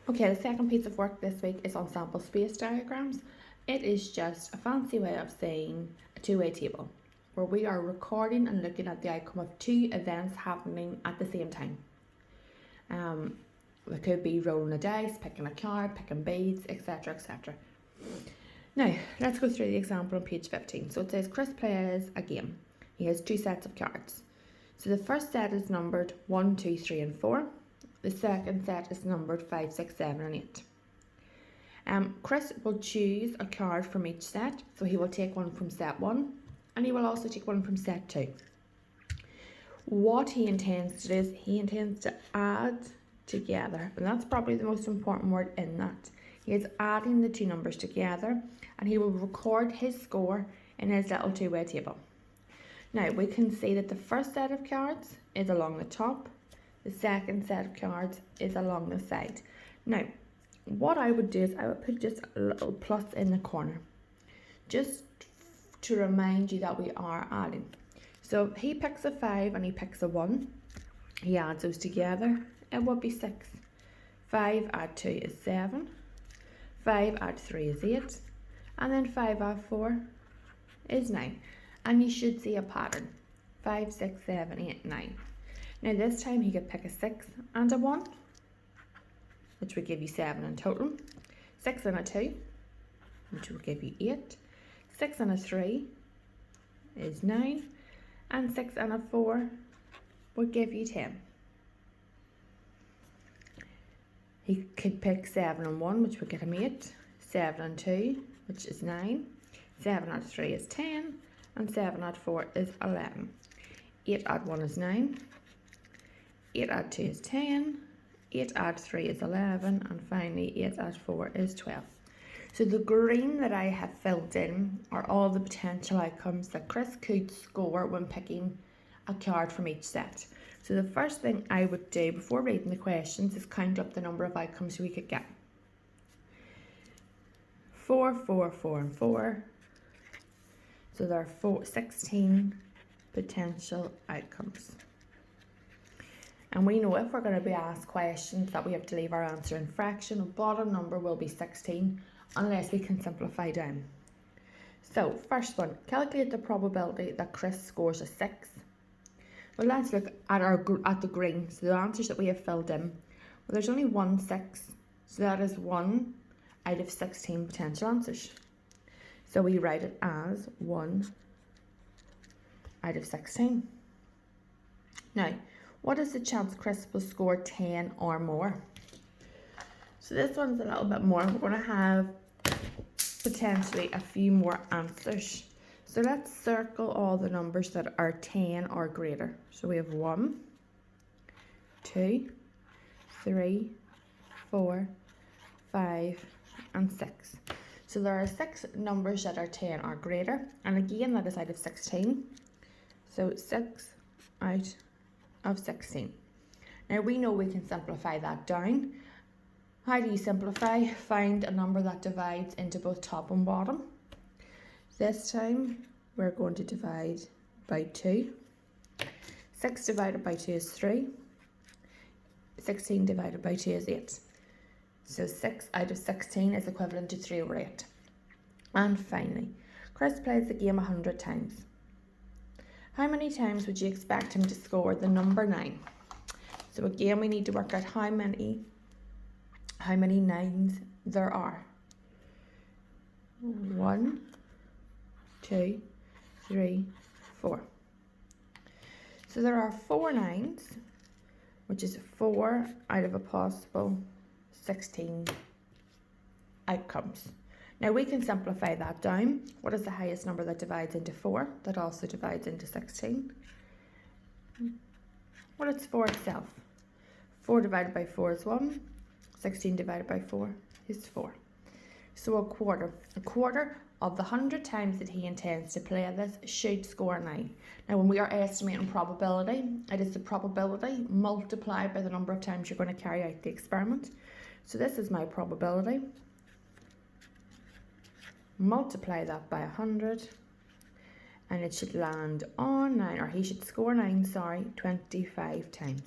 Okay, the second piece of work this week is on sample space diagrams. It is just a fancy way of saying a two-way table where we are recording and looking at the outcome of two events happening at the same time. It could be rolling a dice, picking a card, picking beads, etc, etc. Now, let's go through the example on page 15. So it says Chris plays a game. He has two sets of cards. So the first set is numbered 1, 2, 3 and 4. The second set is numbered 5, 6, 7 and 8. Chris will choose a card from each set. So he will take one from set 1 and he will also take one from set 2. What he intends to do is he intends to add together, and that's probably the most important word in that. He is adding the two numbers together and he will record his score in his little two-way table. Now we can see that the first set of cards is along the top, the second set of cards is along the side. Now what I would do is I would put just a little plus in the corner just to remind you that we are adding. So if he picks a 5 and he picks a 1, he adds those together, it would be 6. 5 add 2 is 7, 5 add 3 is 8, and then 5 add 4 is 9. And you should see a pattern, 5, 6, 7, 8, 9. Now this time he could pick a 6 and a 1, which would give you 7 in total, 6 and a 2, which would give you 8, 6 and a 3 is 9, and 6 and a 4 would give you 10. He could pick 7 and 1, which would get him 8, 7 and 2, which is 9, 7 add 3 is 10, and 7 add 4 is 11. 8 add 1 is 9, 8 add 2 is 10, 8 add 3 is 11, and finally 8 add 4 is 12. So the green that I have filled in are all the potential outcomes that Chris could score when picking a card from each set. So the first thing I would do before reading the questions is count up the number of outcomes we could get. 4, 4, 4 and 4. So there are 16 potential outcomes. And we know if we're going to be asked questions that we have to leave our answer in fraction, the bottom number will be 16 unless we can simplify down. So first one, calculate the probability that Chris scores a 6. Well, let's look at the green, so the answers that we have filled in. Well, there's only one 6, so that is 1 out of 16 potential answers. So we write it as 1 out of 16. Now, what is the chance Chris will score 10 or more? So this one's a little bit more. We're going to have potentially a few more answers. So let's circle all the numbers that are 10 or greater. So we have 1, 2, 3, 4, 5, and 6. So there are 6 numbers that are 10 or greater. And again, that is out of 16. So 6 out of 16. Now we know we can simplify that down. How do you simplify? Find a number that divides into both top and bottom. This time we're going to divide by 2. 6 divided by 2 is 3. 16 divided by 2 is 8. So 6 out of 16 is equivalent to 3 over 8. And finally, Chris plays the game 100 times. How many times would you expect him to score the number 9? So again, we need to work out how many 9s there are. 1, 2, 3, 4. So there are 4 9s, which is 4 out of a possible 16 outcomes. Now we can simplify that down. What is the highest number that divides into 4? That also divides into 16. Well, it's 4 itself. 4 divided by 4 is 1. 16 divided by 4 is 4. So a quarter. A quarter of the 100 times that he intends to play this should score 9. Now when we are estimating probability, it is the probability multiplied by the number of times you're going to carry out the experiment. So this is my probability. Multiply that by 100 and it should land on 9, or he should score 9, 25 times.